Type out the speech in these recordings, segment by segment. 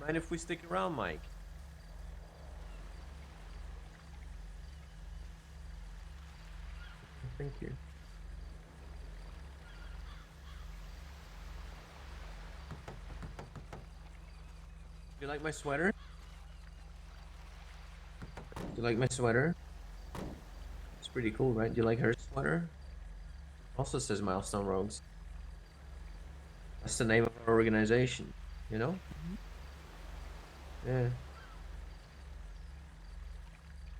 Mind if we stick around, Mike? Thank you. You like my sweater? You like my sweater? It's pretty cool, right? Do you like her sweater? Also says Milestone Rogues. That's the name of our organization, you know? Yeah.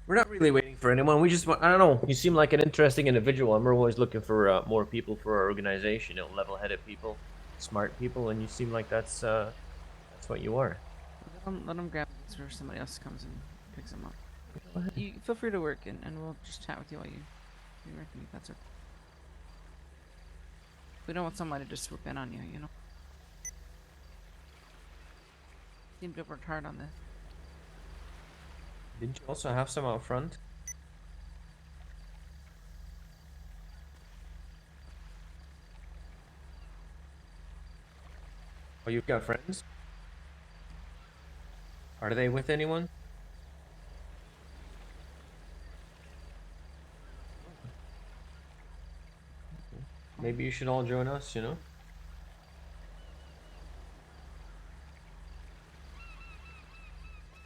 We're not really waiting for anyone. We just want, I don't know. You seem like an interesting individual, and we're always looking for more people for our organization, you know, level-headed people, smart people, and you seem like that's what you are. Let them grab this or somebody else comes and picks them up. Go ahead. You feel free to work, and we'll just chat with you while you work. If that's okay. We don't want somebody to just swoop in on you, you know? Seem to have worked hard on this. Didn't you also have some out front? Oh, you've got friends? Are they with anyone? Maybe you should all join us, you know?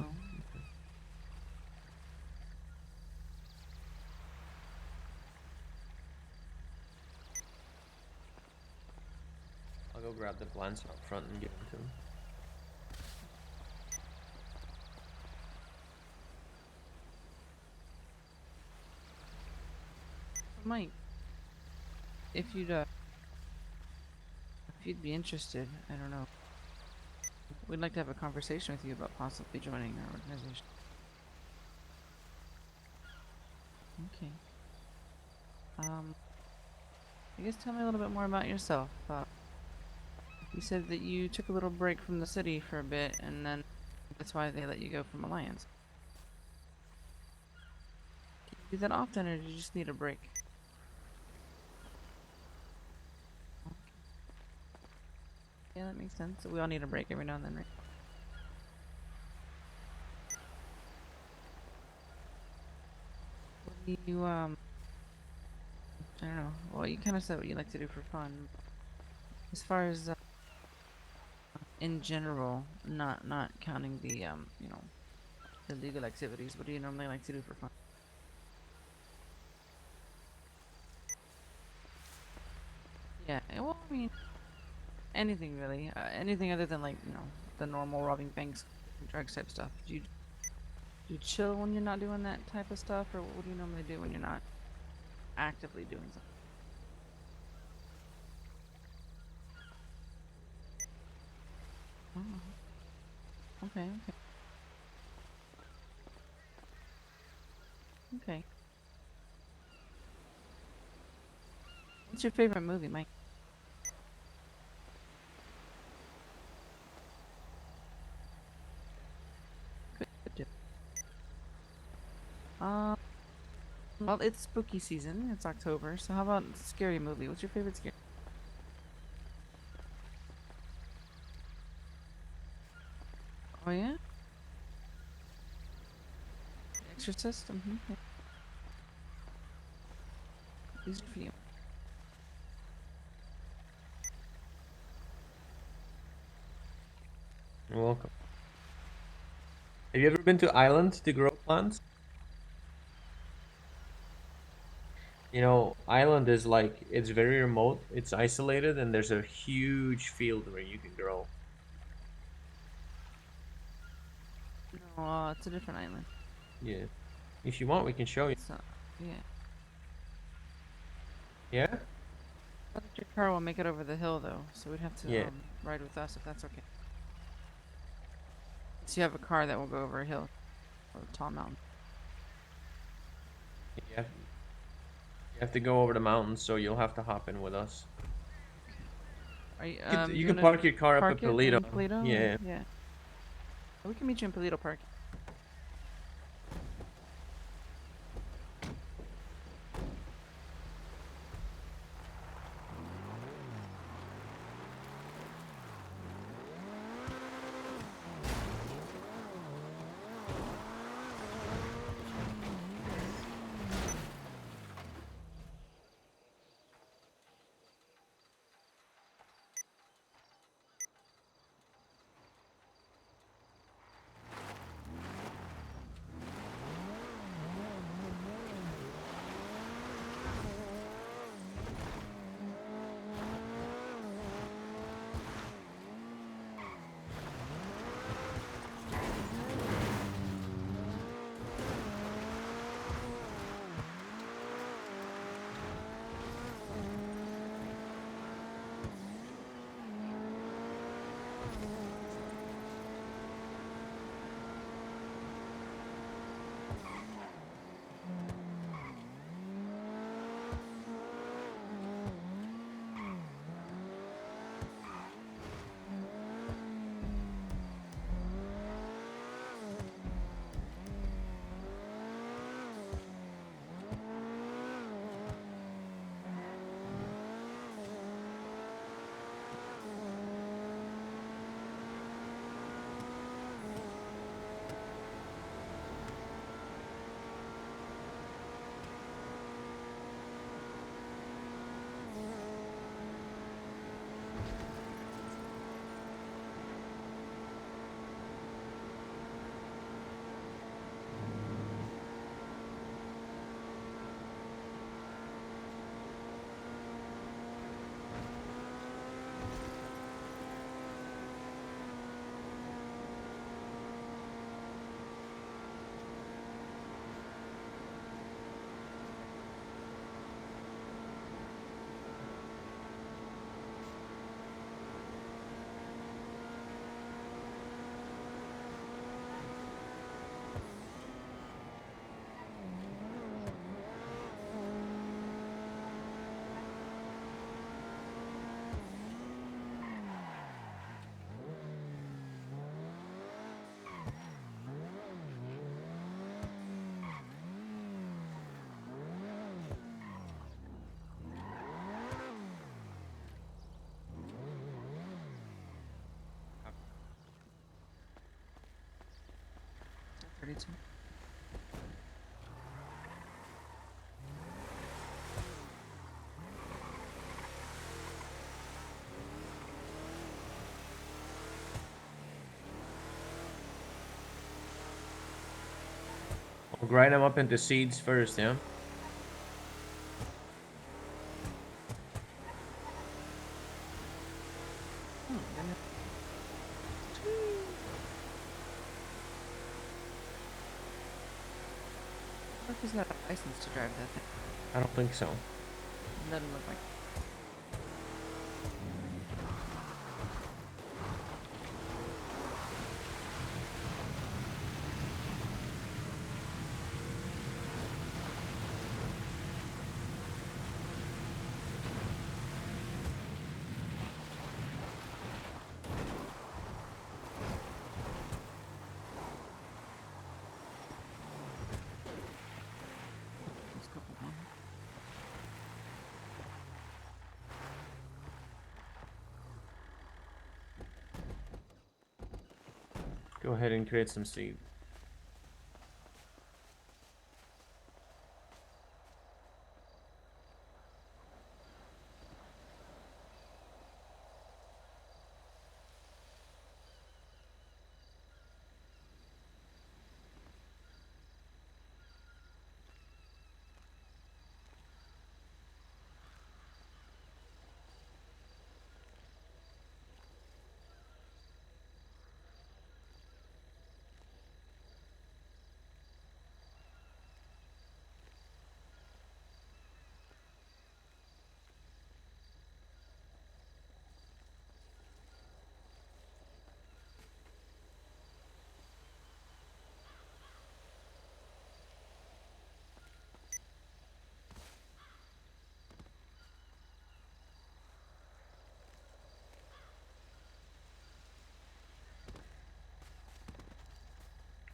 Oh. I'll go grab the plants out front and give them to him. Mike, if you'd be interested, I don't know. We'd like to have a conversation with you about possibly joining our organization. Okay. I guess tell me a little bit more about yourself. You said that you took a little break from the city for a bit, and then that's why they let you go from Alliance. Do you do that often, or do you just need a break? Yeah, that makes sense. We all need a break every now and then, right? What do you, I don't know. Well, you kind of said what you like to do for fun. As far as, in general, not counting the, you know, illegal activities, what do you normally like to do for fun? Yeah, well, I mean, anything really. Anything other than, like, you know, the normal robbing banks, drugs type stuff. Do you chill when you're not doing that type of stuff, or what do you normally do when you're not actively doing something? Oh, okay, okay. Okay. What's your favorite movie, Mike? Good, good. Well, it's spooky season. It's October, so how about scary movie? What's your favorite scary? Oh yeah, Exorcist. Yeah. These are for you. You're welcome. Have you ever been to Ireland to grow plants? You know, Ireland is like, it's very remote, it's isolated, and there's a huge field where you can grow. No, it's a different island. Yeah. If you want, we can show you. It's not. Yeah. Yeah? But your car will make it over the hill though, so we'd have to Yeah. ride with us if that's okay. So you have a car that will go over a hill or a tall mountain. You have to go over the mountains, so you'll have to hop in with us. Are you, You you can gonna park your car up at park it Polito. in Polito? Yeah. Yeah. We can meet you in Polito Park. 42. We'll grind them up into seeds first, yeah? Goodness. Look, he's got a license to drive that thing. I don't think so. Doesn't look like. Let's go with one. Go ahead and create some seed.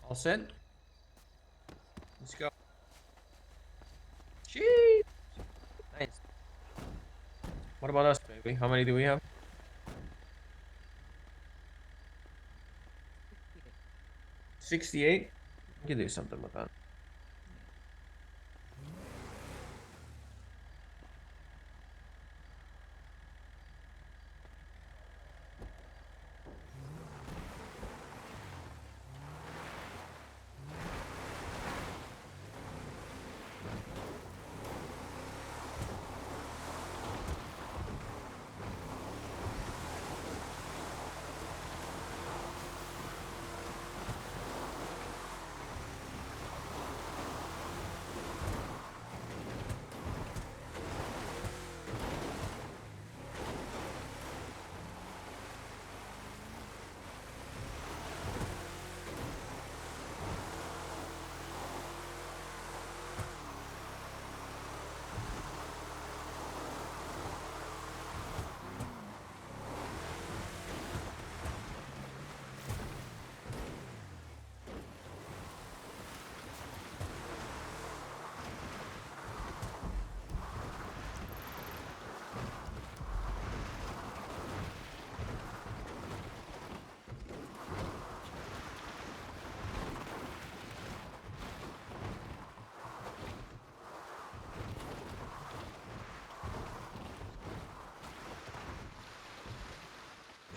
All set? Let's go. Jeez. Nice. What about us, baby? How many do we have? 68? We can do something with that.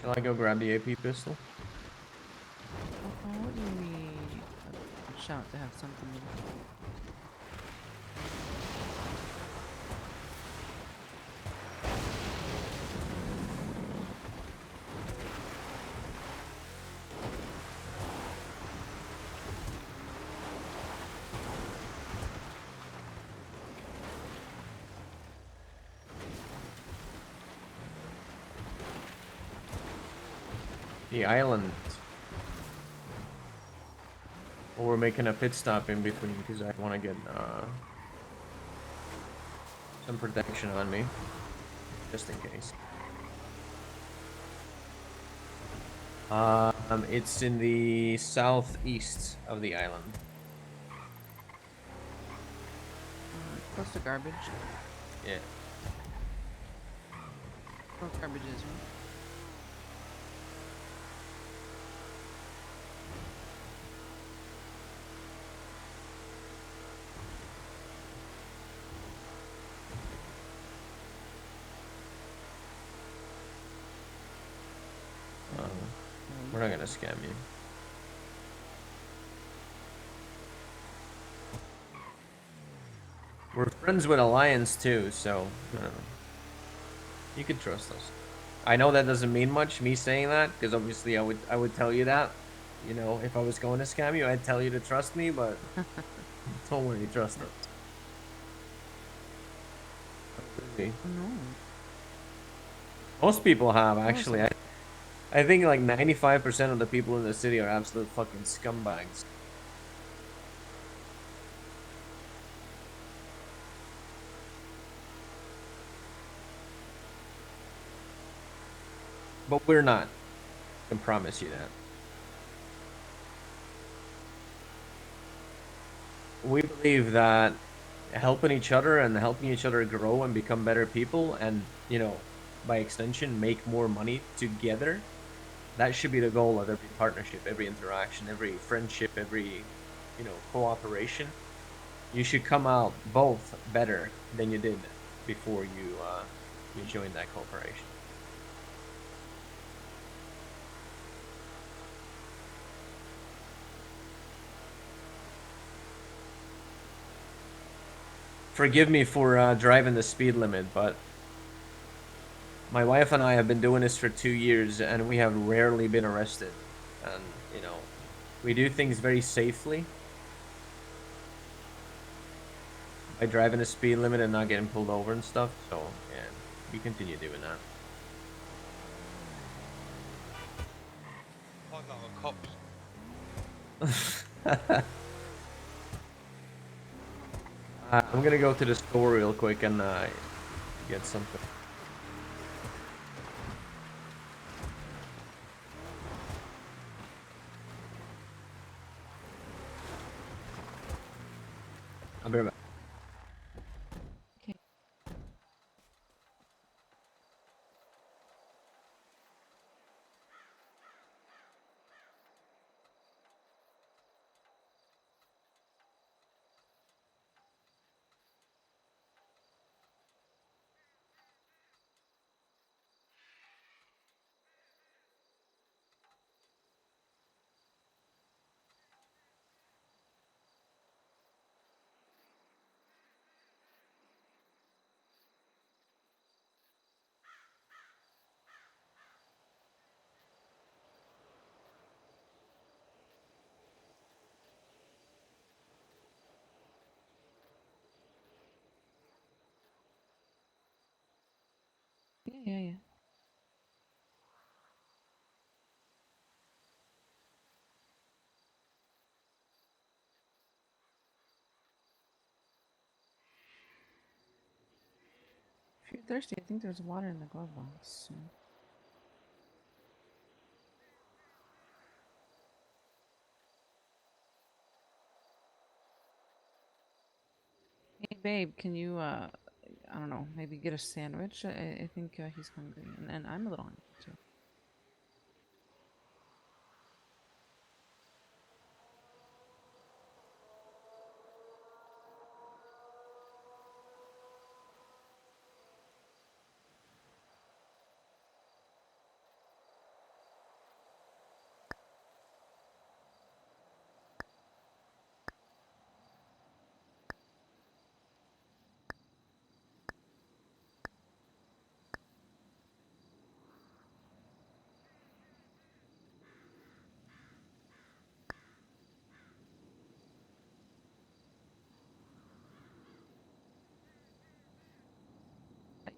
Shall I go grab the AP pistol? What do you need a shout to have something? The island. Or we're making a pit stop in between because I want to get some protection on me. Just in case. It's in the southeast of the island. Close to garbage. Yeah. Close garbage is, right? We're not gonna scam you. We're friends with Alliance too, so you can trust us. I know that doesn't mean much, me saying that, because obviously I would tell you that. You know, if I was going to scam you, I'd tell you to trust me, but don't worry, trust us. Really. No. Most people have, Awesome. actually. I think like 95% of the people in the city are absolute fucking scumbags. But we're not. I can promise you that. We believe that helping each other and helping each other grow and become better people and, you know, by extension, make more money together, that should be the goal of every partnership, every interaction, every friendship, every, you know, cooperation. You should come out both better than you did before you joined that cooperation. Forgive me for driving the speed limit, but my wife and I have been doing this for 2 years, and we have rarely been arrested. And, you know, we do things very safely by driving the speed limit and not getting pulled over and stuff. So, yeah, we continue doing that. Like that are cops. I'm gonna go to the store real quick and get something. I'll be right back. Okay. Yeah. If you're thirsty, I think there's water in the glove box. So. Hey, babe, can you, I don't know, maybe get a sandwich? I think he's hungry, and I'm a little hungry too.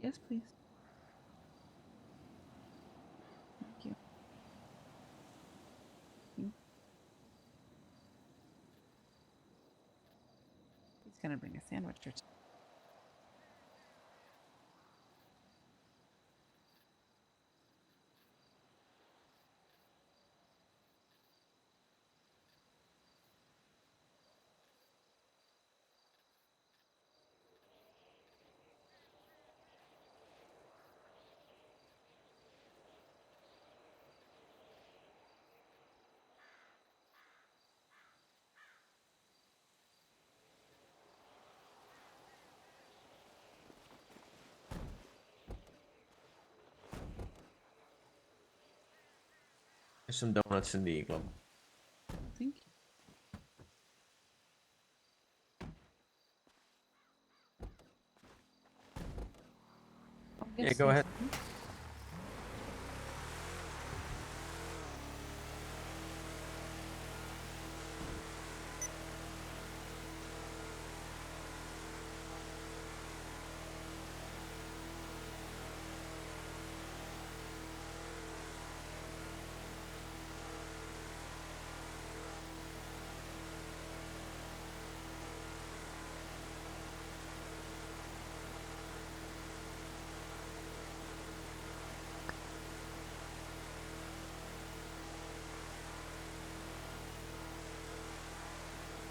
Yes, please. Thank you. Mm. He's gonna bring a sandwich or two. There's some donuts in the igloo. Thank you. Oh, Yeah, yes, go yes, ahead. please.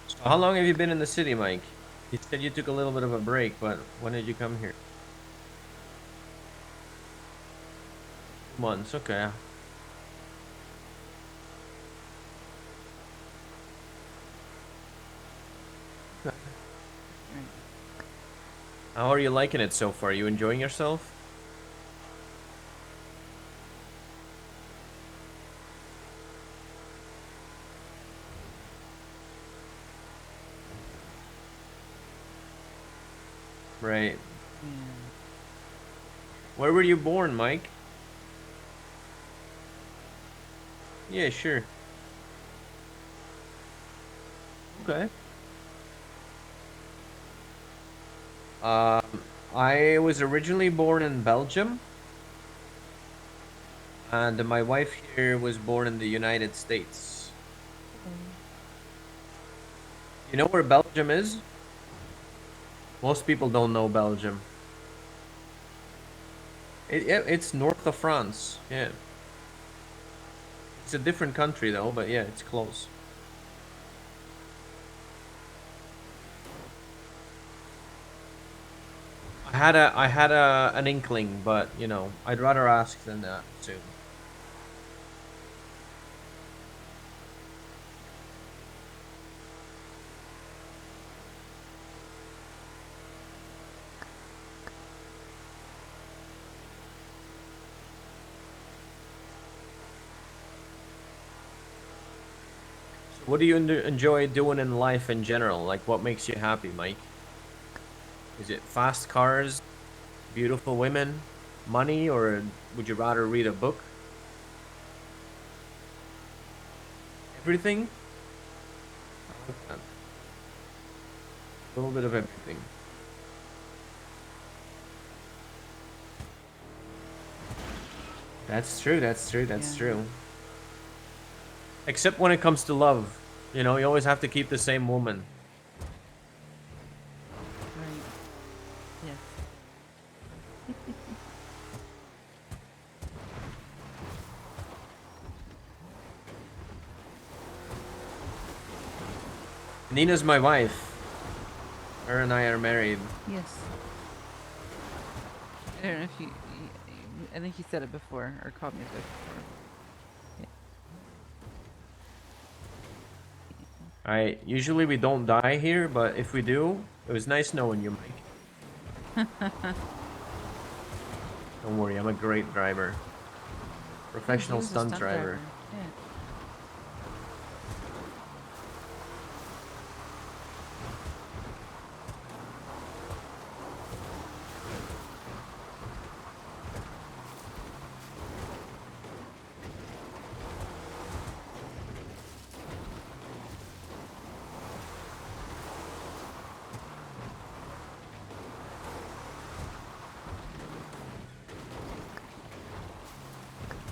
So how long have you been in the city, Mike? You said you took a little bit of a break, but when did you come here? 2 months, okay. Right. How are you liking it so far? Are you enjoying yourself? Right. Yeah. Where were you born, Mike? Yeah, sure. Okay. I was originally born in Belgium, and my wife here was born in the United States. You know where Belgium is? Most people don't know Belgium. It's north of France. Yeah. It's a different country though, but yeah, it's close. I had an inkling, but you know, I'd rather ask than assume. So what do you enjoy doing in life in general? Like, what makes you happy, Mike? Is it fast cars, beautiful women, money, or would you rather read a book? Everything? I like that. A little bit of everything. That's true. That's true. That's Yeah. true. Except when it comes to love. You know, you always have to keep the same woman. Right. Yes. Nina's my wife. Her and I are married. Yes. I don't know if I think you said it before or called me it before. Usually we don't die here, but if we do, it was nice knowing you, Mike. Don't worry, I'm a great driver. Yeah, he Professional was a stunt stunt driver. driver. Yeah.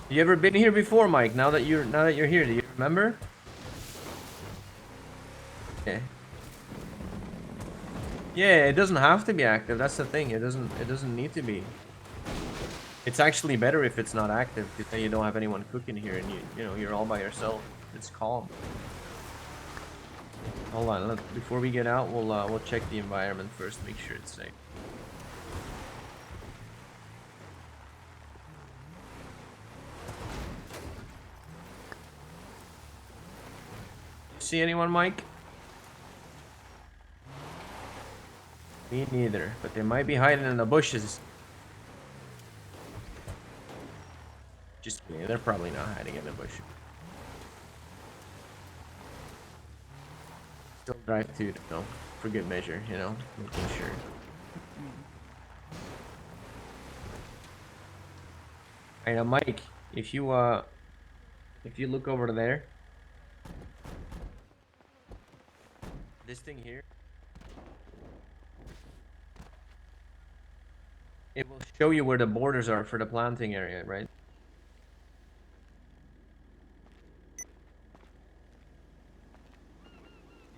You ever been here before, Mike? Now that you're here, do you remember? Yeah. Yeah, it doesn't have to be active. That's the thing. It doesn't need to be. It's actually better if it's not active, because then you don't have anyone cooking here, and you know you're all by yourself. It's calm. Hold on, before we get out, we'll check the environment first, make sure it's safe. See anyone, Mike? Me neither, but they might be hiding in the bushes. Just kidding, they're probably not hiding in the bush. drive too, for good measure, making sure. Alright, now Mike, if you look over there, this thing here, it will show you where the borders are for the planting area, right?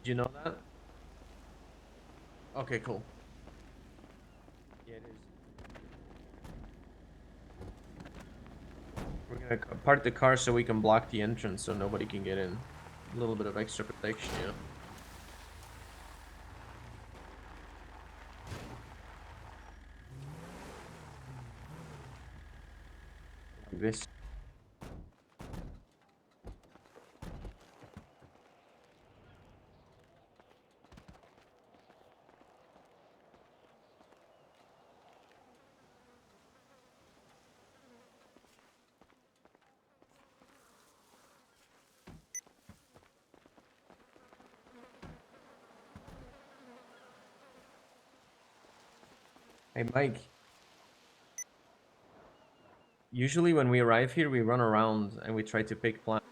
Did you know that? Okay, cool. Yeah, it is. We're gonna park the car so we can block the entrance so nobody can get in. A little bit of extra protection, Like this. Hey, Mike. Usually when we arrive here, we run around and we try to pick plants.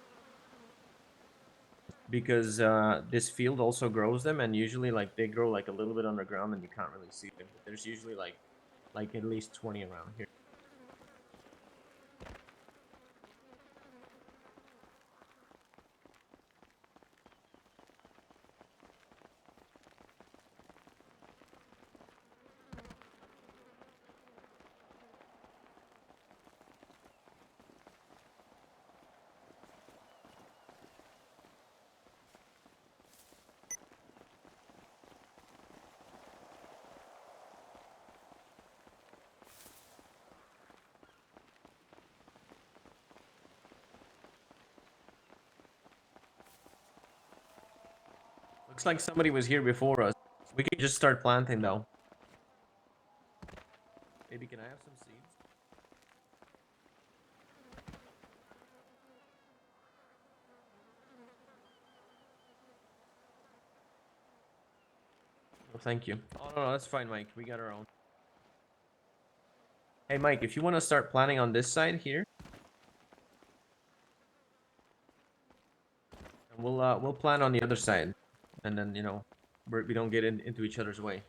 Because this field also grows them, and usually like they grow like a little bit underground and you can't really see them. But there's usually like at least 20 around here. Looks like somebody was here before us. We could just start planting though. Maybe can I have some seeds? Oh, thank you. Oh no, that's fine, Mike. We got our own. Hey, Mike, if you want to start planting on this side here, we'll plant on the other side, and then we don't get into each other's way.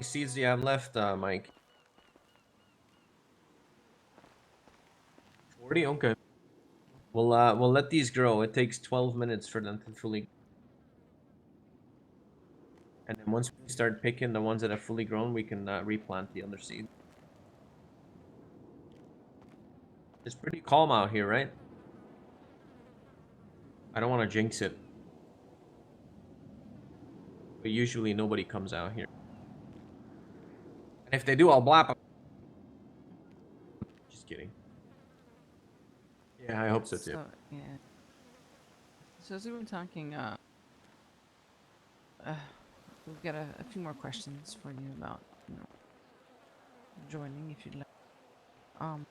seeds do you have left, Mike? 40? Okay. We'll let these grow. It takes 12 minutes for them to fully. And then once we start picking the ones that have fully grown, we can replant the other seeds. It's pretty calm out here, right? I don't want to jinx it. But usually nobody comes out here. And if they do, I'll blap them. Just kidding. Yeah, I hope so too. So yeah. So as we've been talking, we've got a few more questions for you about, you know, joining if you'd like. Um,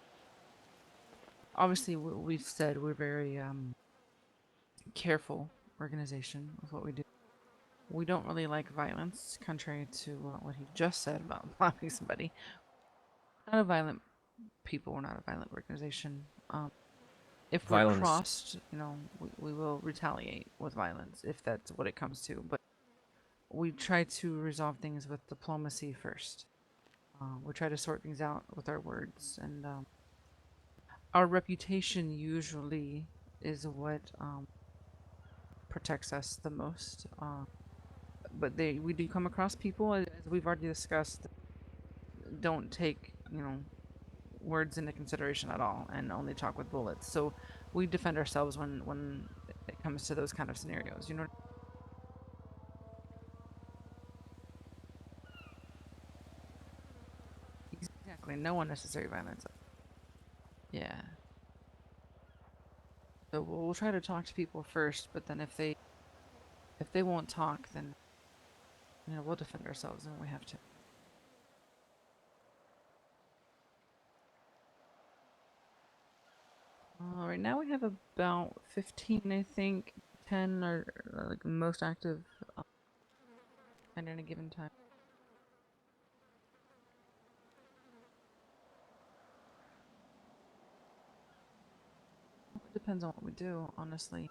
Obviously we've said we're very careful organization with what we do. We don't really like violence, contrary to what he just said about blapping somebody. Not a violent people. We're not a violent organization. If we're Violence. crossed, you know, we will retaliate with violence if that's what it comes to. But we try to resolve things with diplomacy first. We try to sort things out with our words, and our reputation usually is what protects us the most. But we do come across people, as we've already discussed, don't take, you know, words into consideration at all and only talk with bullets. So we defend ourselves when it comes to those kind of scenarios. You know. Exactly. No unnecessary violence. Yeah. So we'll try to talk to people first, but then if they won't talk, then, you know, we'll defend ourselves when we have to. Right now we have about 15, I think. 10 are like most active at any given time. It depends on what we do, honestly.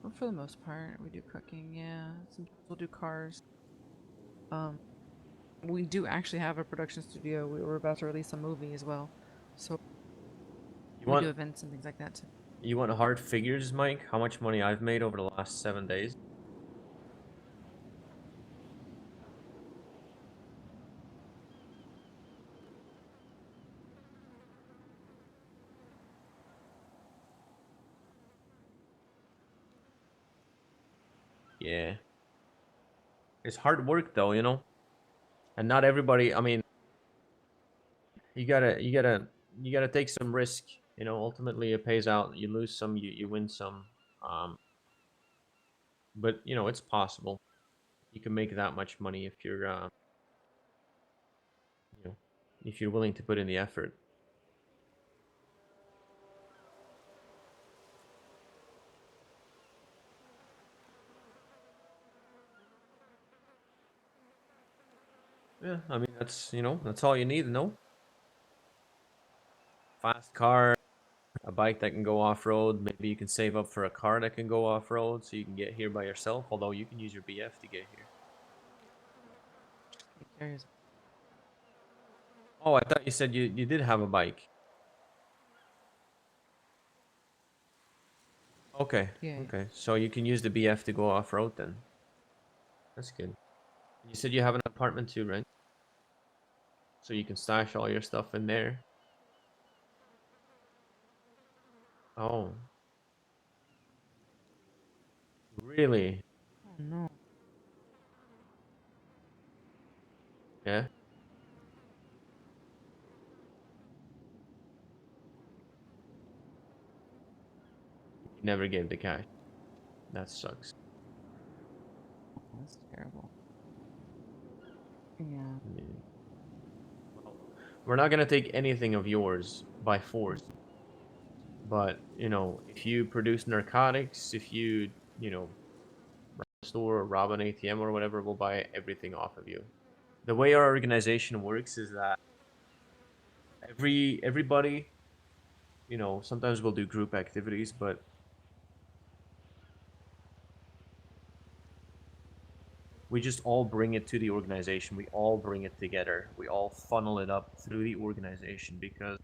But for the most part, we do cooking, yeah. Sometimes we'll do cars. Um, we do actually have a production studio. We were about to release a movie as well. So You we do want events and things like that too. you want hard figures, Mike? How much money I've made over the last 7 days? Yeah. It's hard work though, you know? And not everybody, I mean, you gotta take some risk. You know, ultimately it pays out. You lose some, you win some. Um, but you know, it's possible. You can make that much money if you're you know, if you're willing to put in the effort. Yeah, I mean that's, you know, that's all you need, no? Fast car, a bike that can go off-road. Maybe you can save up for a car that can go off-road so you can get here by yourself, although you can use your BF to get here. Carries. Oh, I thought you said you did have a bike. Okay, Yeah. okay. So you can use the BF to go off-road then. That's good. You said you have an apartment too, right? So you can stash all your stuff in there. Oh, really? Oh no. Yeah? You never gave the cash. That sucks. That's terrible. Yeah. Yeah. Well, we're not gonna take anything of yours by force. But, you know, if you produce narcotics, if you know, rob a store or rob an ATM or whatever, we'll buy everything off of you. The way our organization works is that everybody, you know, sometimes we'll do group activities, but. we just all bring it to the organization. We all bring it together. We all funnel it up through the organization, because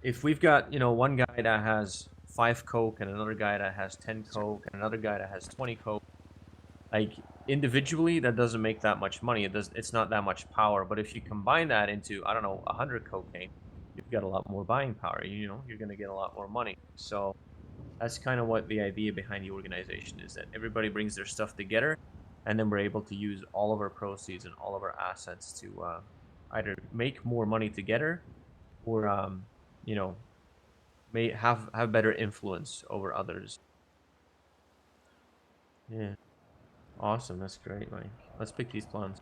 if we've got, one guy that has 5 coke and another guy that has 10 coke and another guy that has 20 coke, like, individually that doesn't make that much money. It's not that much power. But if you combine that into, I don't know, 100 cocaine, you've got a lot more buying power. You're going to get a lot more money. So that's kind of what the idea behind the organization is, that everybody brings their stuff together, and then we're able to use all of our proceeds and all of our assets to either make more money together, or you know may have better influence over others. Yeah, awesome. That's great, Mike. Let's pick these plans.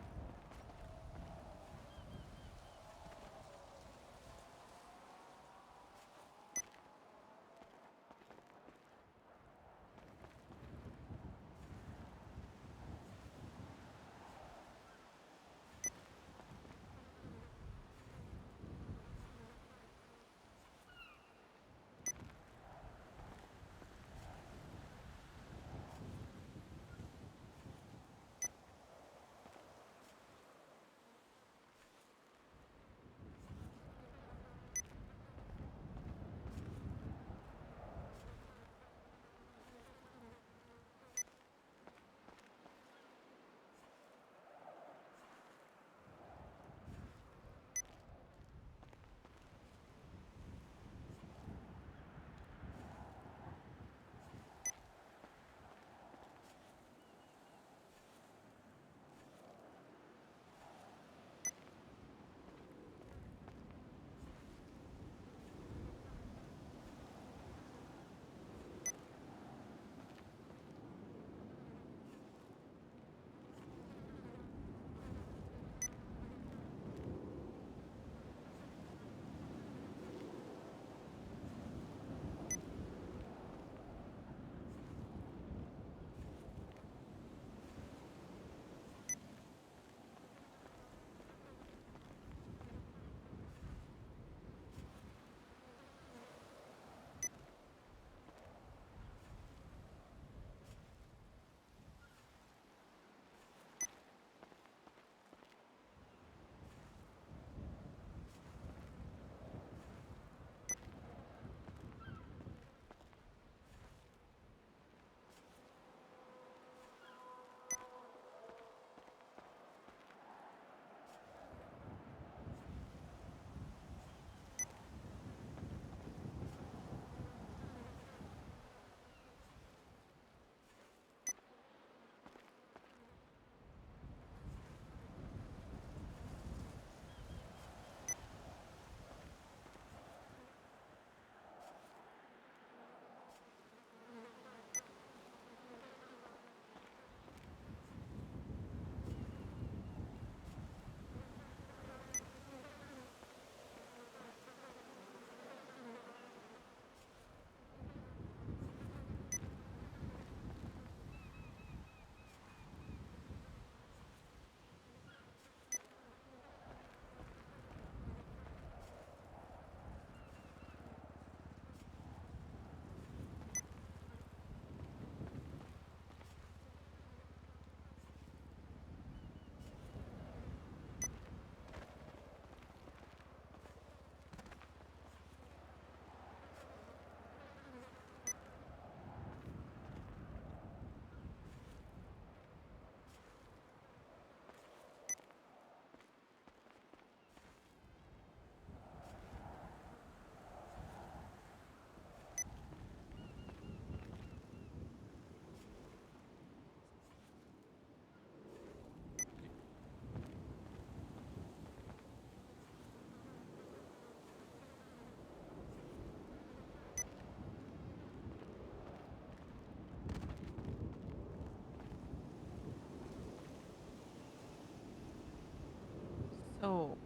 So,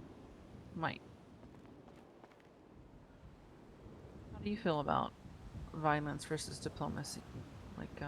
Mike, how do you feel about violence versus diplomacy? Like, okay.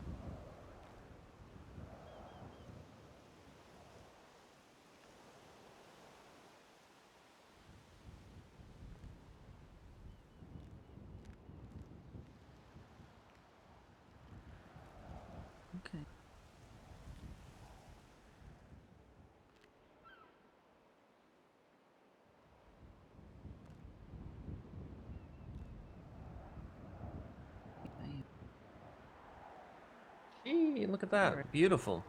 Hey, look at Alright. that. Beautiful.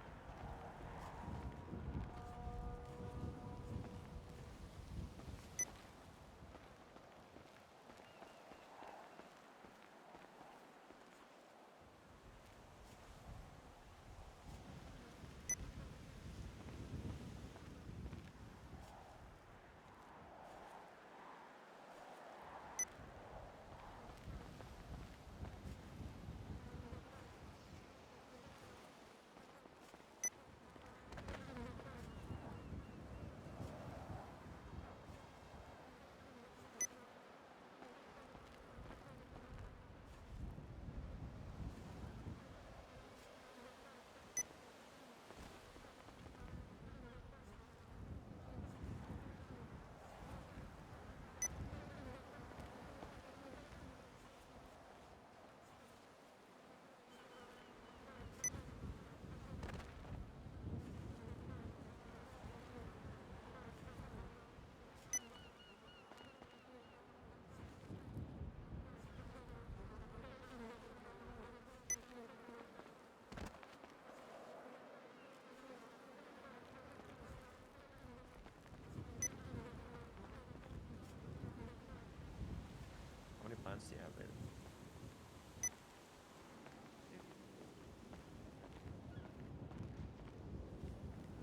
How many plants do you have there?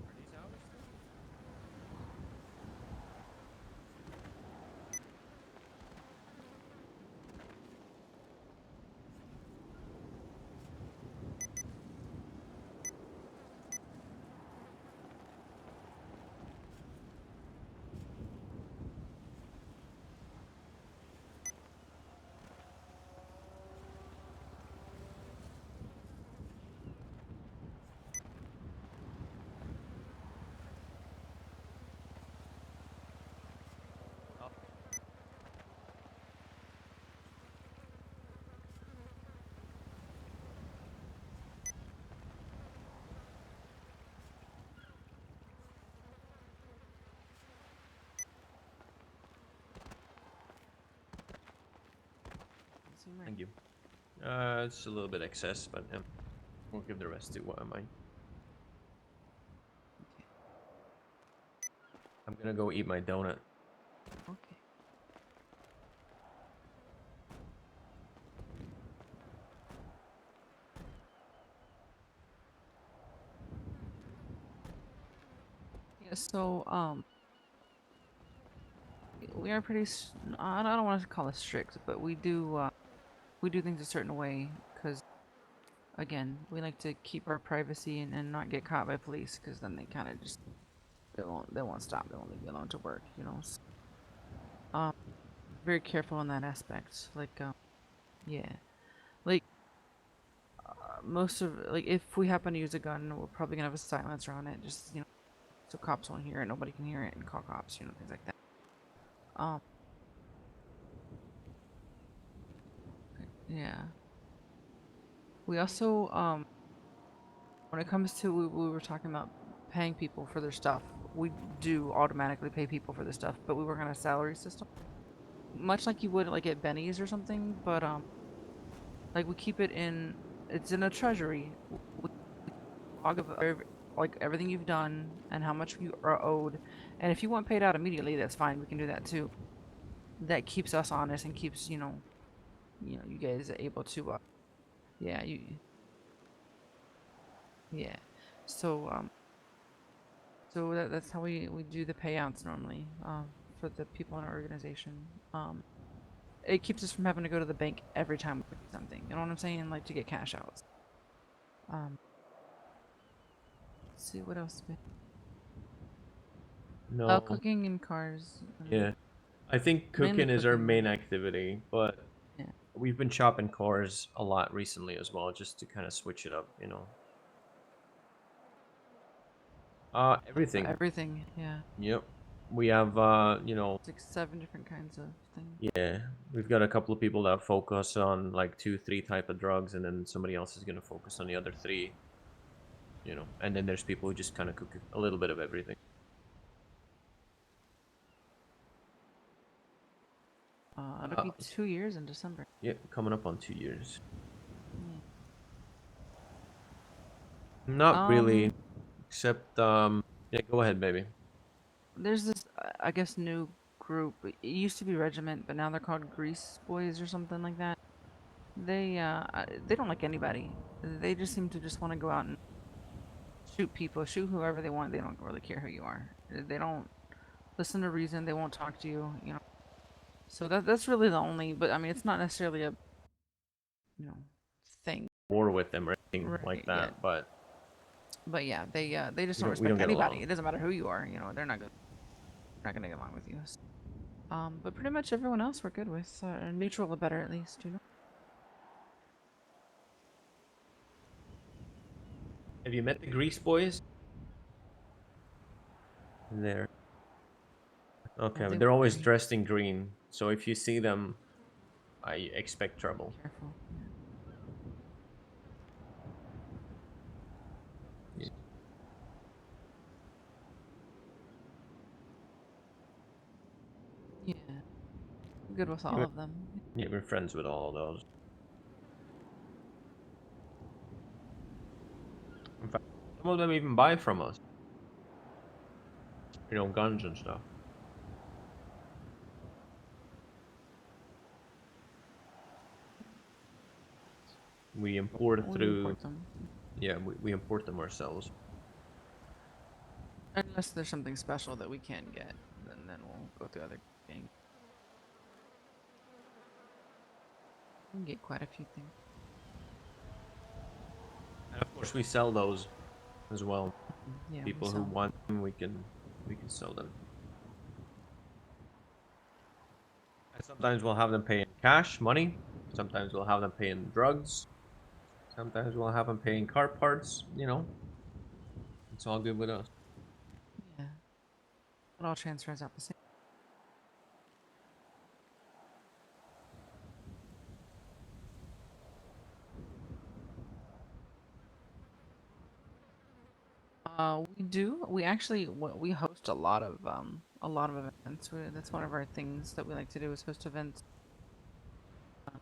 Are these ours too? Oh, Seem right. thank you. It's a little bit excess, but we'll give the rest to mine. Okay. I'm gonna go eat my donut. Okay. Yeah, so we are pretty I don't want to call it strict, but we do things a certain way because again, we like to keep our privacy and not get caught by police because then they kind of just they won't stop, they won't leave you alone to work, you know. So, um very careful in that aspect. Like yeah. Like most of like if we happen to use a gun, we're probably gonna have a silencer on it, just you know, so cops won't hear it, nobody can hear it, and call cops, you know, things like that. Um, yeah. We also when it comes to we were talking about paying people for their stuff, we do automatically pay people for their stuff, but we work on a salary system, much like you would like at Benny's or something. But like we keep it in, it's in a treasury. We log of like everything you've done and how much you are owed, and if you want paid out immediately, that's fine. We can do that too. That keeps us honest and keeps you guys able to yeah yeah. So that's how we do the payouts normally for the people in our organization. It keeps us from having to go to the bank every time we do something. You know what I'm saying? Like to get cash outs. Let's see what else. No, Cooking and cars. yeah. I think Mainly cooking is our cooking. main activity, but Yeah. we've been chopping cores a lot recently as well, just to kind of switch it up, you know. Everything. Everything. Yeah. Yep. We have, you know, 6, 7 different kinds of things. yeah, we've got a couple of people that focus on like two, three type of drugs, and then somebody else is gonna focus on the other three, you know. And then there's people who just kind of cook a little bit of everything. It'll be 2 years in December. Yeah, coming up on 2 years. Yeah. Not really, Um, except yeah, go ahead, baby. there's this, I guess, new group. It used to be Regiment, but now they're called Grease Boys or something like that. They don't like anybody. They just seem to just want to go out and shoot people, shoot whoever they want. They don't really care who you are. They don't listen to reason. They won't talk to you. You know. So that's really the only. But I mean, it's not necessarily a you know thing. War with them or anything like Right. Yeah. that, but But yeah, they just don't we don't respect get anybody. along. It doesn't matter who you are. You know, they're not gonna get along with you. But pretty much everyone else we're good with. Neutral or better at least. You know. Have you met the Grease boys? There. Okay, They they're look always great. dressed in green, so if you see them, I expect Be trouble. careful. Yeah, Yeah. Good with all we're, of them. yeah, we're friends with all of those. In fact, some of them even buy from us. Guns and stuff. We import We through, import them. yeah, we import them ourselves. Unless there's something special that we can't get, then we'll go through other gangs. We can get quite a few things. And of course, we sell those as well. Yeah, we People who sell. want them, we can sell them. And sometimes we'll have them pay in cash, money. Sometimes we'll have them pay in drugs. Sometimes we'll have them pay in car parts. It's all good with us. Yeah, it all transfers out the same. We do. We actually we host a lot of events. That's one of our things that we like to do is host events.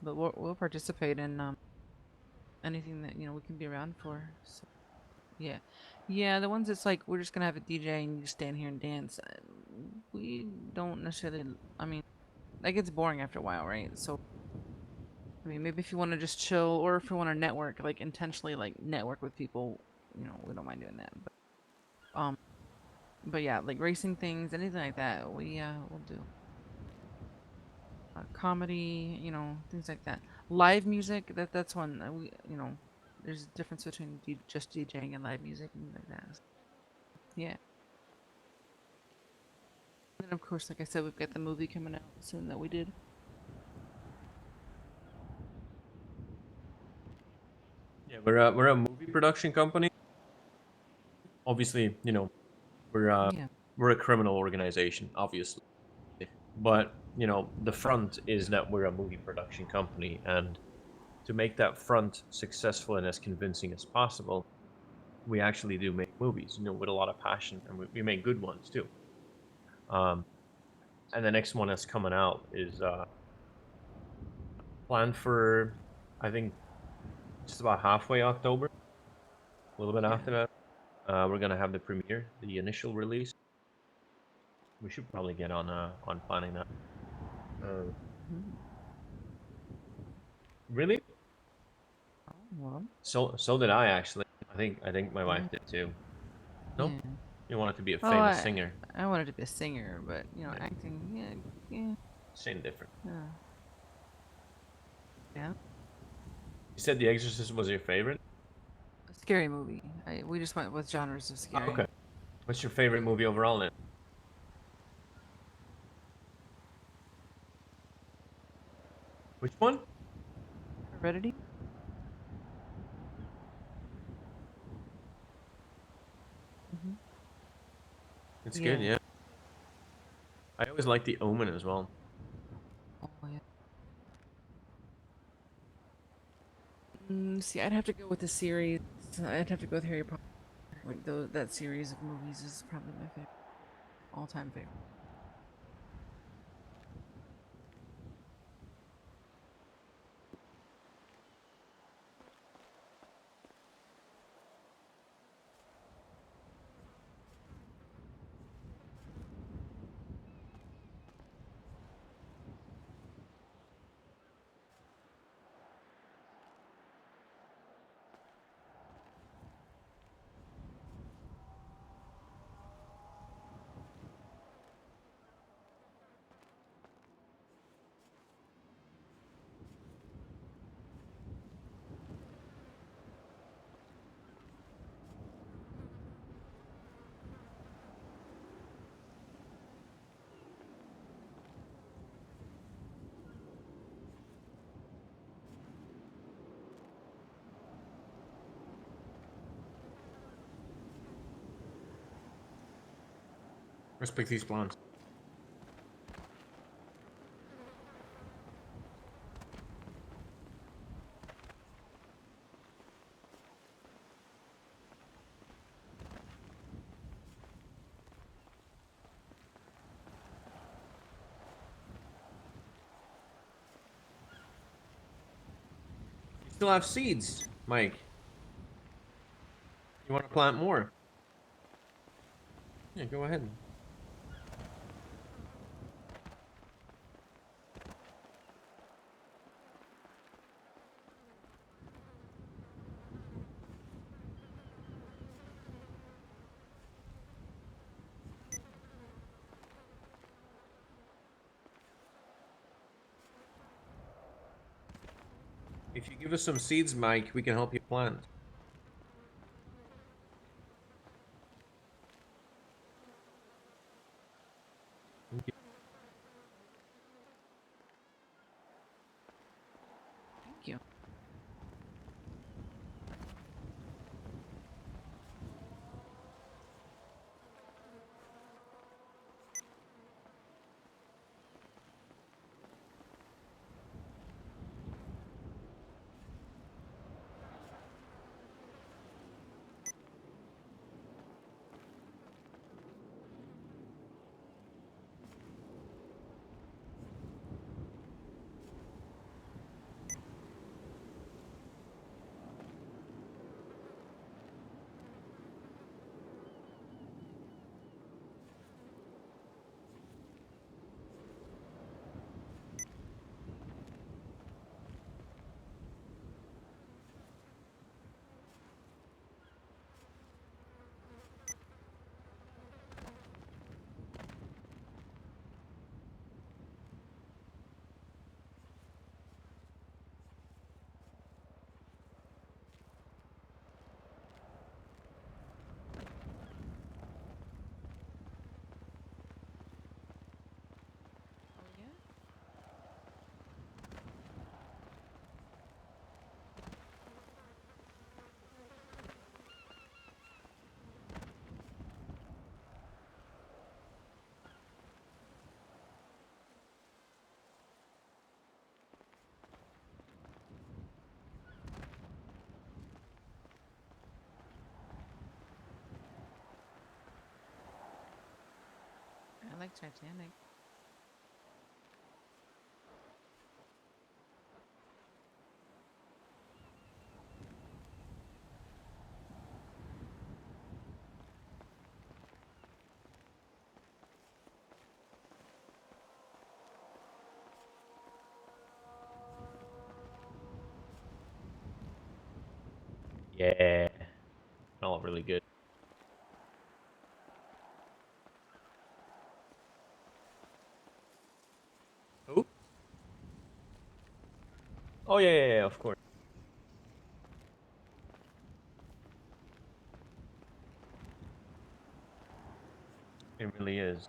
But we'll participate in anything that we can be around for. So yeah, yeah. The ones that's like we're just gonna have a DJ and you just stand here and dance. We don't necessarily. I mean, that gets boring after a while, right? So I mean, maybe if you want to just chill or if you want to network, like intentionally, like network with people, we don't mind doing that. Um, but yeah, like racing things, anything like that, we'll do. Comedy, things like that. Live music, that's one there's a difference between just DJing and live music and things like that. So, yeah. And then of course, like I said, we've got the movie coming out soon that we did. Yeah, we're a movie production company. Obviously, we're uh, Yeah. we're a criminal organization, obviously. But the front is that we're a movie production company, and to make that front successful and as convincing as possible, we actually do make movies, with a lot of passion, and we make good ones too. Um, and the next one that's coming out is planned for, I think, just about halfway October, a little bit Yeah. after that. We're gonna have the premiere, the initial release. We should probably get on planning that. Uh, Mhm. really? Oh, well. So did I actually. I think my wife Yeah. did too. No, Yeah. you wanted to be a Oh, famous singer. I wanted to be a singer, but Yeah, acting, yeah, yeah, same difference. yeah. Yeah. You said The Exorcist was your favorite. A scary movie. We just went with genres of Oh, scary. okay. What's your favorite movie overall then? Which one? Heredity. Hmm. It's good, Yeah. yeah. I always like The Omen as well. Oh yeah. See, I'd have to go with the series. I'd have to go with Harry Potter. Like that series of movies is probably my favorite, all-time favorite. Let's pick these plants. You still have seeds, Mike. You want to plant more? Yeah, go ahead. If you give us some seeds, Mike, we can help you plant. Thank you. Thank you. Oh yeah. I like Titanic. Yeah. All really good. Who? Oh yeah, yeah, yeah, of course. It really is.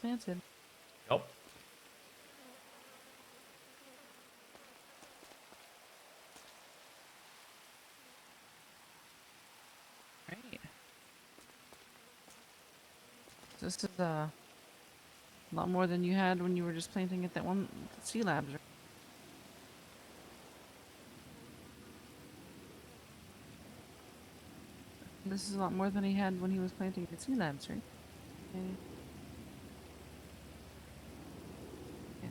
planted. Yep. Right. This is a lot more than you had when you were just planting at that one sea labs. Right? This is a lot more than he had when he was planting at sea labs, right? Yeah. Yeah.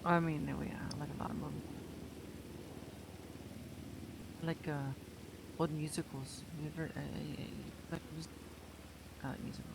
I mean, no, yeah, I like a lot of movies. I like old musicals. You ever like music? I like musicals.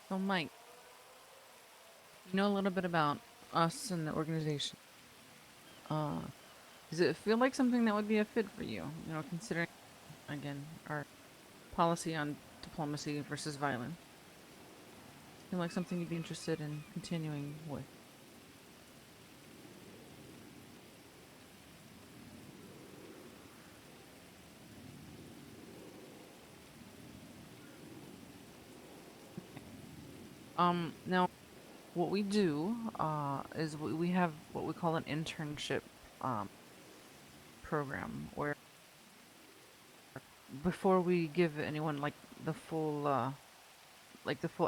So, Mike, you know a little bit about us and the organization. Uh, does it feel like something that would be a fit for you? You know, considering again our policy on diplomacy versus violence. Feel like something you'd be interested in continuing with. Now what we do is we have what we call an internship um program where before we give anyone like the full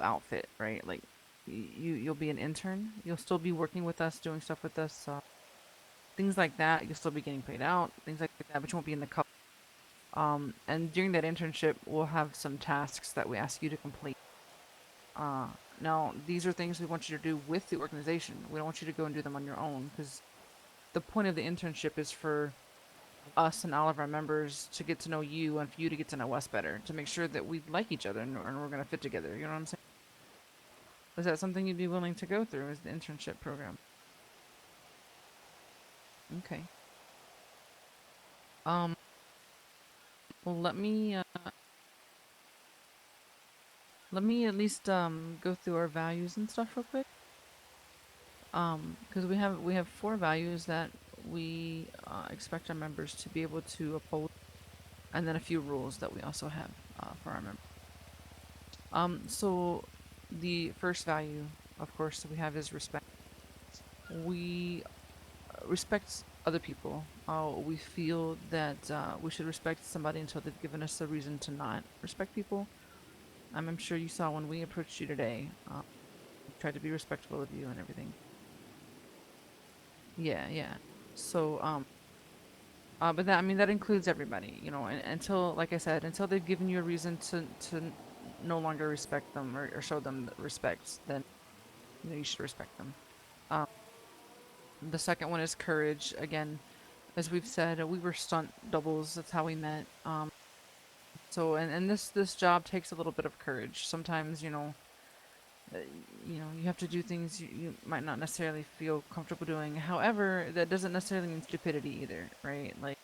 outfit, right? Like you'll be an intern. You'll still be working with us, doing stuff with us, things like that. You'll still be getting paid out, things like that, but you won't be in the cup. And during that internship, we'll have some tasks that we ask you to complete. Uh, Now, these are things we want you to do with the organization. We don't want you to go and do them on your own because the point of the internship is for us and all of our members to get to know you and for you to get to know us better, to make sure that we like each other and we're going to fit together. You know what I'm saying? Is that something you'd be willing to go through as the internship program? Okay. Um, well, let me at least go through our values and stuff real quick. Because we have four values that we expect our members to be able to uphold, and then a few rules that we also have for our members. So the first value, of course, that we have is respect. We respect other people. We feel that we should respect somebody until they've given us a reason to not respect people. I'm sure you saw when we approached you today. We tried to be respectful of you and everything. Yeah, yeah. So, but that includes everybody. You know, until, like I said, until they've given you a reason to no longer respect them or show them respect, then you should respect them. Um, the second one is courage. Again, as we've said, we were stunt doubles. That's how we met. So and this job takes a little bit of courage. Sometimes uh, you have to do things you might not necessarily feel comfortable doing. However, that doesn't necessarily mean stupidity either, right? Like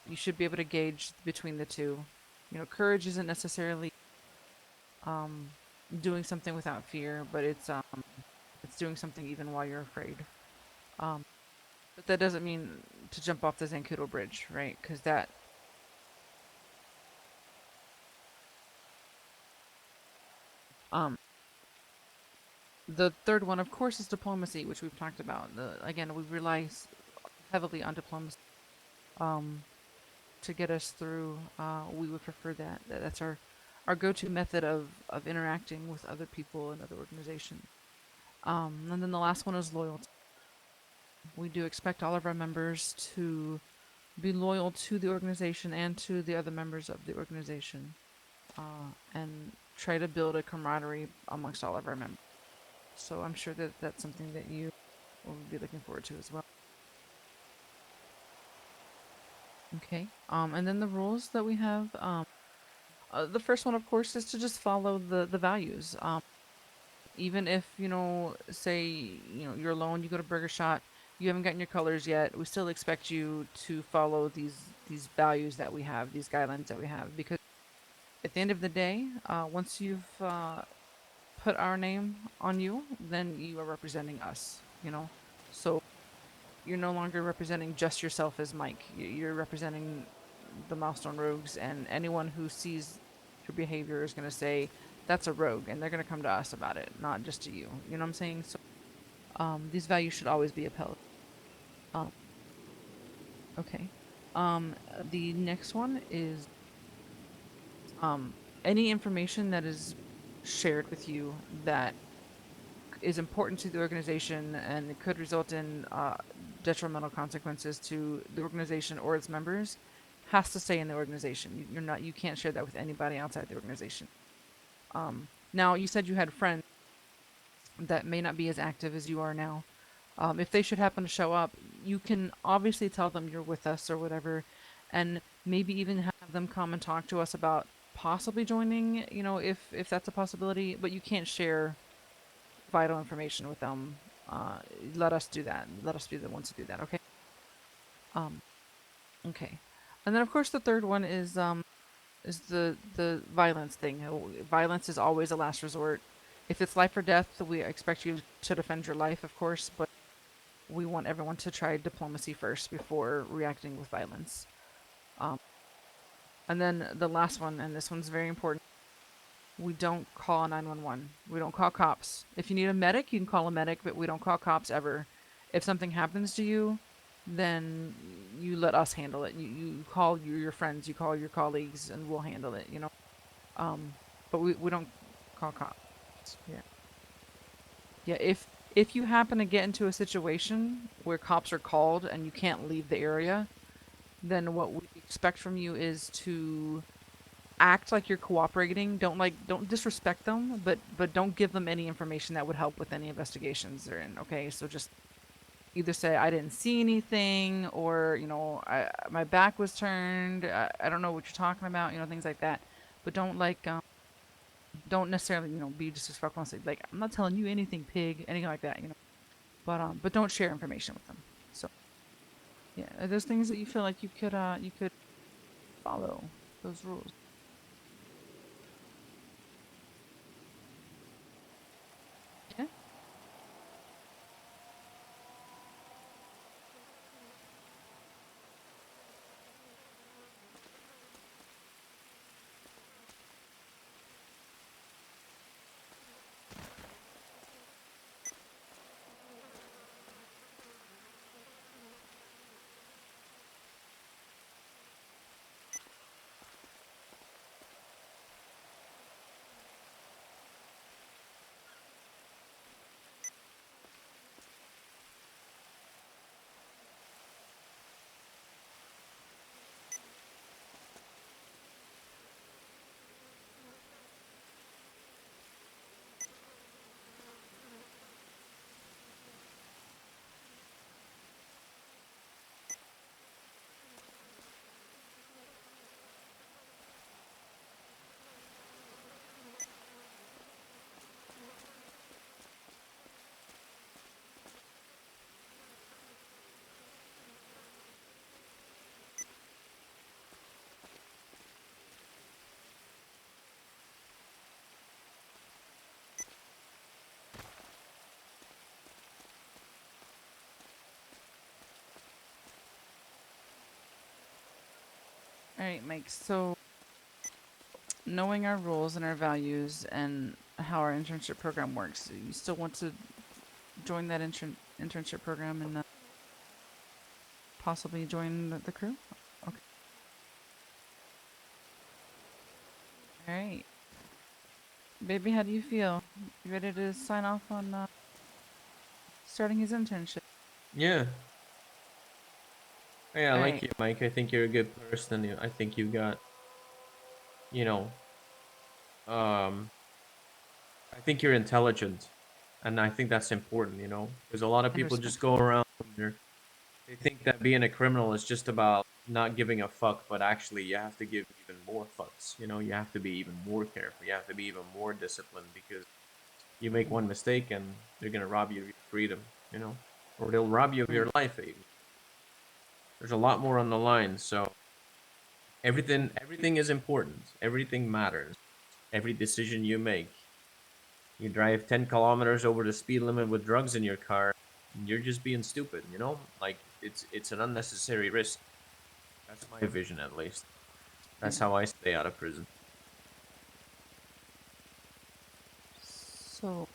you should be able to gauge between the two. Courage isn't necessarily um, doing something without fear, but it's doing something even while you're afraid. Um, but that doesn't mean to jump off the Zancudo Bridge, right? Because that um, the third one, of course, is diplomacy, which we've talked about. Again, we rely heavily on diplomacy um, to get us through. We would prefer that. That's our go-to method of interacting with other people and other organizations. And then the last one is loyalty. We do expect all of our members to be loyal to the organization and to the other members of the organization, and try to build a camaraderie amongst all of our members. So I'm sure that that's something that you will be looking forward to as well. Okay. And then the rules that we have. The first one, of course, is to just follow the values. Even if say you're alone, you go to Burger Shot, you haven't gotten your colors yet, we still expect you to follow these values that we have, these guidelines that we have, because at the end of the day, once you've put our name on you, then you are representing us. So you're no longer representing just yourself as Mike. You're representing the Milestone Rogues, and anyone who sees your behavior is going to say that's a rogue, and they're going to come to us about it, not just to you. You know what I'm saying? So these values should always be upheld. Um, okay. The next one is any information that is shared with you that is important to the organization and it could result in detrimental consequences to the organization or its members has to stay in the organization. You can't share that with anybody outside the organization. Now you said you had friends that may not be as active as you are now. If they should happen to show up, you can obviously tell them you're with us or whatever, and maybe even have them come and talk to us about possibly joining. If that's a possibility, but you can't share vital information with them. Let us do that. Let us be the ones to do that. Okay. Um. Okay. And then of course the third one is the violence thing. Violence is always a last resort. If it's life or death, we expect you to defend your life, of course, but we want everyone to try diplomacy first before reacting with violence. Um, and then the last one, and this one's very important. We don't call 911. We don't call cops. If you need a medic, you can call a medic, but we don't call cops ever. If something happens to you, then you let us handle it. You call your friends, you call your colleagues, and we'll handle it. Um, but we don't call cops. Yeah. Yeah. If you happen to get into a situation where cops are called and you can't leave the area, then what we expect from you is to act like you're cooperating. Don't disrespect them, but don't give them any information that would help with any investigations they're in. Okay, so just either say I didn't see anything, or my back was turned. I don't know what you're talking about. Things like that. But don't necessarily be disrespectful and say like I'm not telling you anything, pig, anything like that. But don't share information with them. So yeah, are those things that you feel like you could follow those rules? Yeah. All right, Mike. So, knowing our rules and our values and how our internship program works, you still want to join that internship program and possibly join the crew? Okay. All right. Baby, how do you feel? You ready to sign off on starting his internship? Yeah. Yeah, I All like right. you, Mike. I think you're a good person. I think you got, you know, um, I think you're intelligent, and I think that's important, because a lot of And people just respectful. go around and they think that being a criminal is just about not giving a fuck, but actually you have to give even more fucks. You have to be even more careful. You have to be even more disciplined because you make one mistake and they're gonna rob you of your freedom, or they'll rob you of your Right. life even. There's a lot more on the line, so everything is important. Everything matters. Every decision you make. You drive 10 kilometers over the speed limit with drugs in your car, you're just being stupid, Like it's an unnecessary risk. That's my vision at least. Yeah. That's how I stay out of prison. So,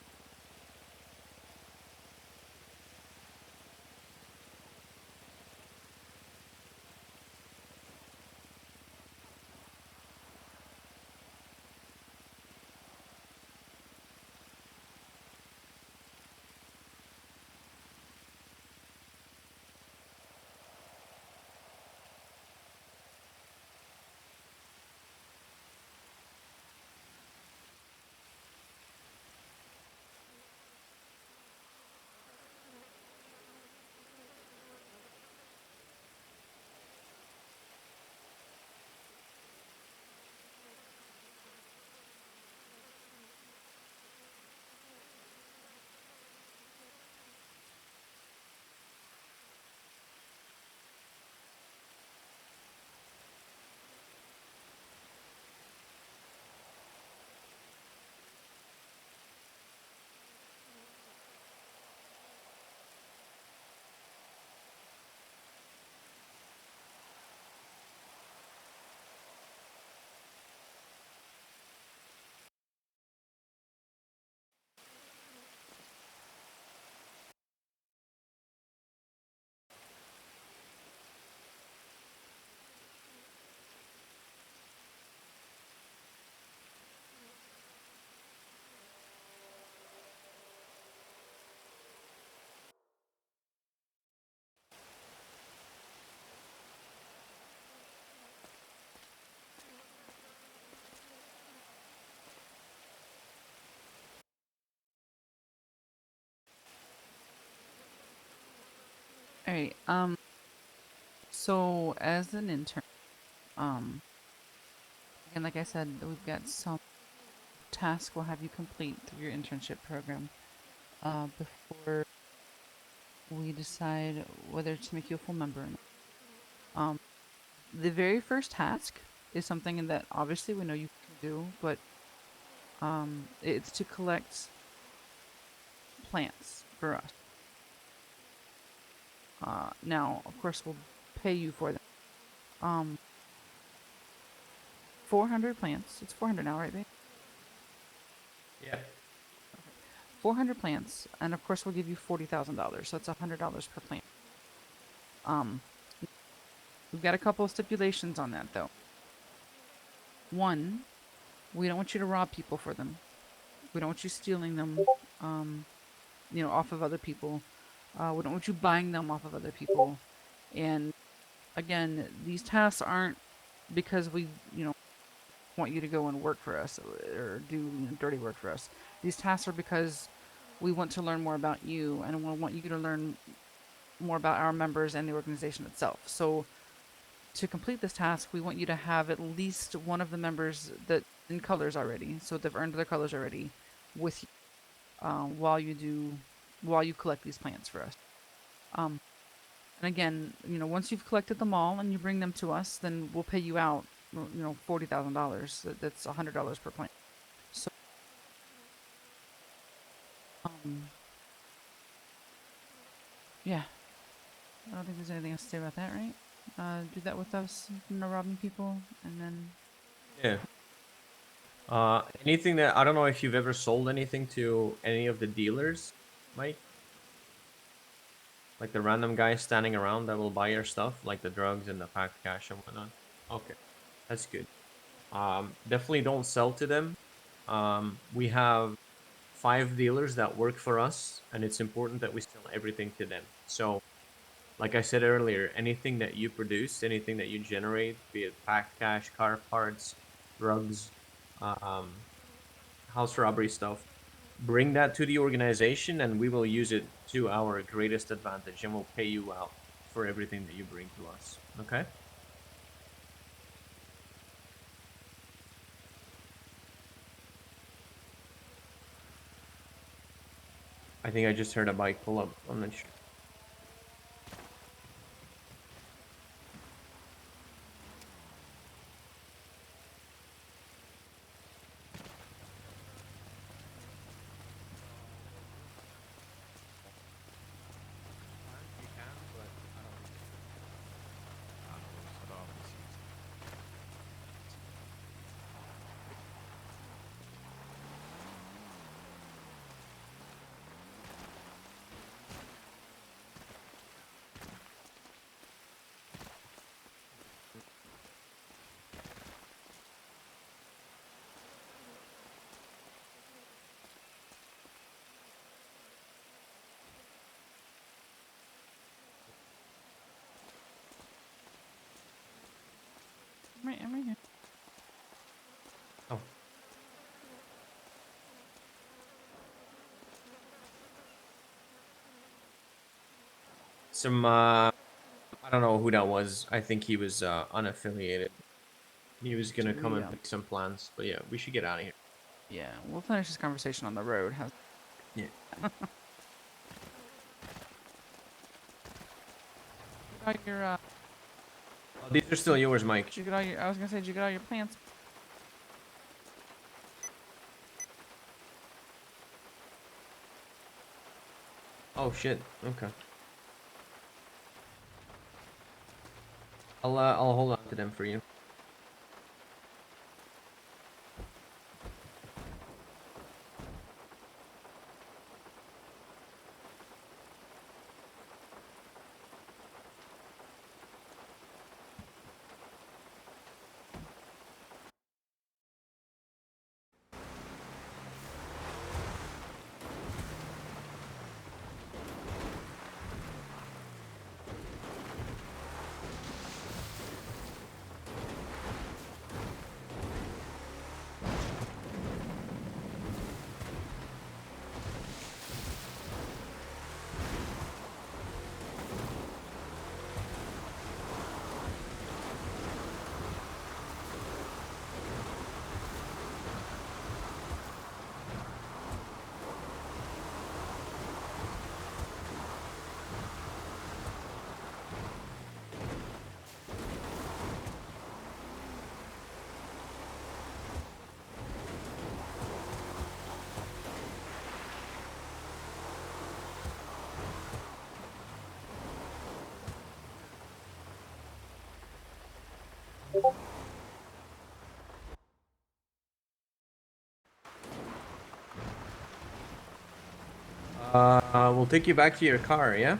all right. So as an intern, um, again, like I said, we've got some tasks we'll have you complete through your internship program, before we decide whether to make you a full member or not. Um, the very first task is something that obviously we know you can do, but it's to collect plants for us. Now, of course, we'll pay you for them. Um, 400 plants. It's 400 now, right, babe? Yeah. 400 plants, and of course, we'll give you $40,000. So it's $100 per plant. Um, we've got a couple of stipulations on that, though. One, we don't want you to rob people for them. We don't want you stealing them, um, off of other people. We don't want you buying them off of other people. And again, these tasks aren't because we, want you to go and work for us or do dirty work for us. These tasks are because we want to learn more about you and we want you to learn more about our members and the organization itself. So to complete this task, we want you to have at least one of the members that in colors already, so they've earned their colors already, with you while you collect these plants for us. Um, and again, once you've collected them all and you bring them to us, then we'll pay you out, $40,000. That's $100 per plant. So, um, yeah, I don't think there's anything else to say about that, right? do that with us, no robbing people, and then Yeah. Anything that I don't know if you've ever sold anything to any of the dealers, Mike? Like the random guys standing around that will buy your stuff, like the drugs and the packed cash and whatnot. Okay, that's good. Definitely don't sell to them. We have 5 dealers that work for us, and it's important that we sell everything to them. So, like I said earlier, anything that you produce, anything that you generate, be it packed cash, car parts, drugs, um, house robbery stuff, bring that to the organization and we will use it to our greatest advantage and we'll pay you out for everything that you bring to us. Okay? I think I just heard a bike pull up. I'm not sure. I'm right here. Oh, some I don't know who that was. I think he was unaffiliated. He was gonna Should come we, and pick some plants, but yeah, we should get out of here. yeah, we'll finish this conversation on the road. How's Yeah. got your Oh, these are still yours, Mike. did you get all your I was gonna say, did you get all your plants? Oh shit. Okay. I'll hold on to them for you. We'll take you back to your car, yeah?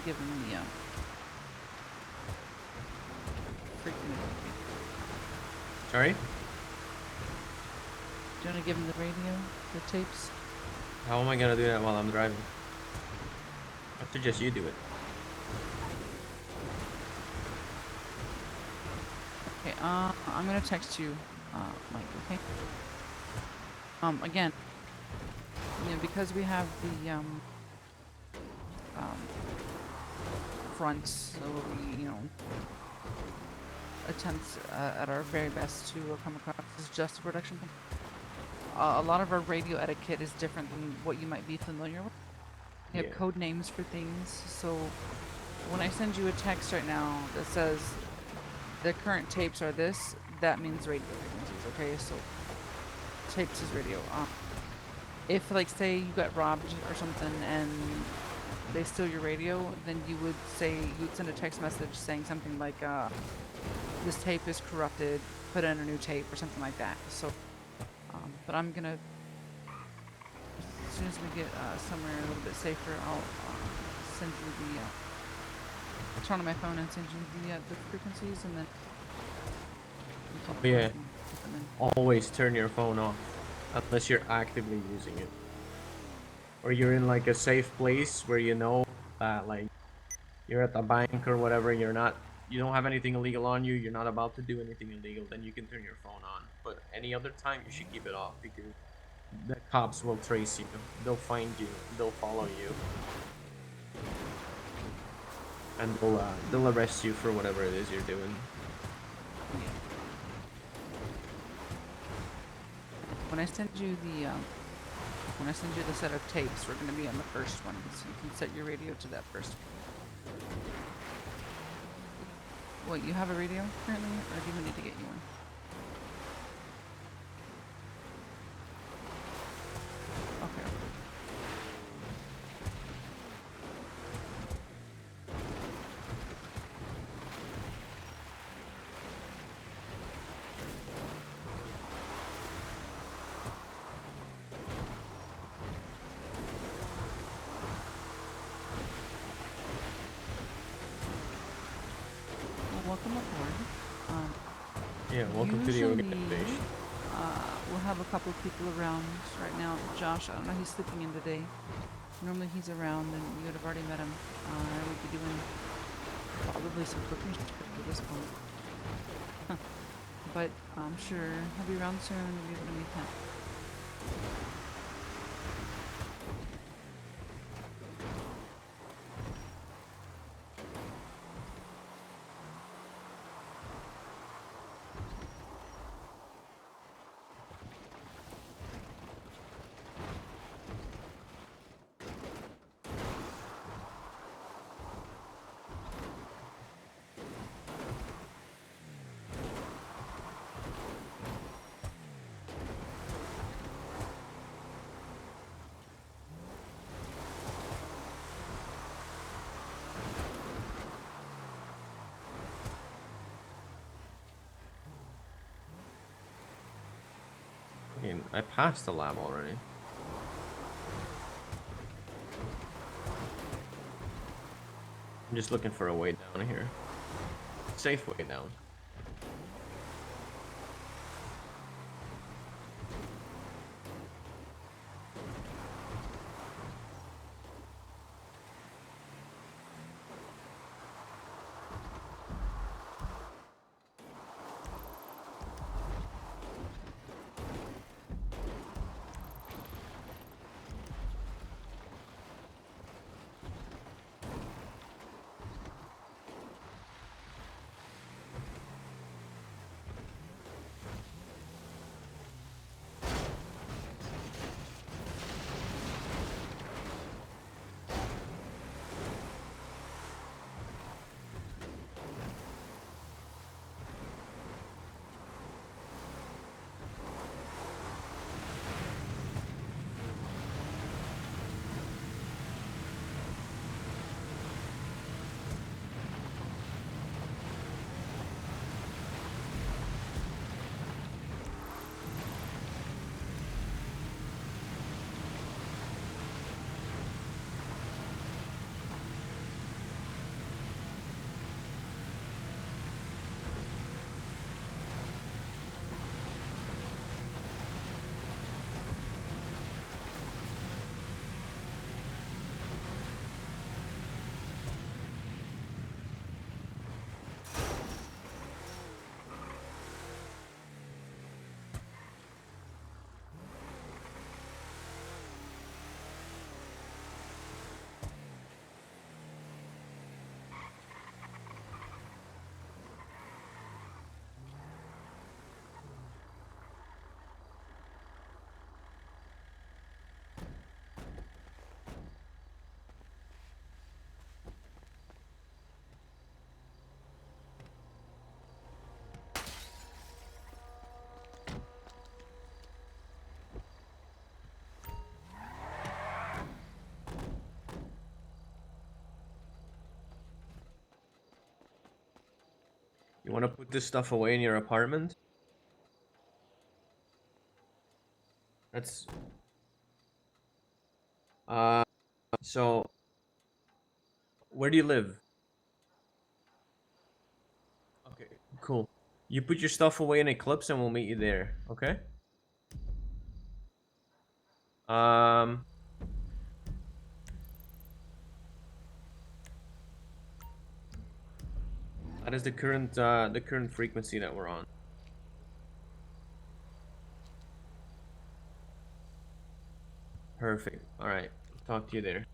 give him the freaking. Sorry? Do you want to give him the radio, the tapes? How am I gonna do that while I'm driving? I suggest you do it. Okay, I'm gonna text you, Mike, okay? Again, you know, because we have the, fronts, so we, you know, attempt at our very best to come across as just a production company. A lot of our radio etiquette is different than what you might be familiar with. We have Yeah. code names for things, so when I send you a text right now that says the current tapes are this, that means radio frequencies, okay? So tapes is radio. If, like, say you got robbed or something and they steal your radio, then you would send a text message saying something like, this tape is corrupted, put in a new tape or something like that. So, but I'm gonna, as soon as we get somewhere a little bit safer, I'll send you the, turn on my phone and send you the frequencies, and then you can Oh, yeah. put them in. Always turn your phone off unless you're actively using it, or you're in like a safe place where you know that like you're at the bank or whatever. You don't have anything illegal on you. You're not about to do anything illegal. Then you can turn your phone on. But any other time, you should keep it off because the cops will trace you. They'll find you. They'll follow you, and they'll arrest you for whatever it is you're doing. When I send you the set of tapes, we're going to be on the first one, so you can set your radio to that first one. What, you have a radio currently, or do you need to get you one? Okay. Welcome aboard. Yeah, welcome to the Usually, organization. we'll have a couple of people around right now. Josh, I don't know, he's sleeping in today. Normally he's around, and you would have already met him. I would be doing probably some cooking at this point. But I'm sure he'll be around soon. We'll be able to meet him. I passed the lab already. I'm just looking for a way down here. Safe way down. You want to put this stuff away in your apartment? That's so where do you live? Okay, cool. You put your stuff away in Eclipse and we'll meet you there, okay? Um that is the current frequency that we're on. Perfect. All right. Talk to you there.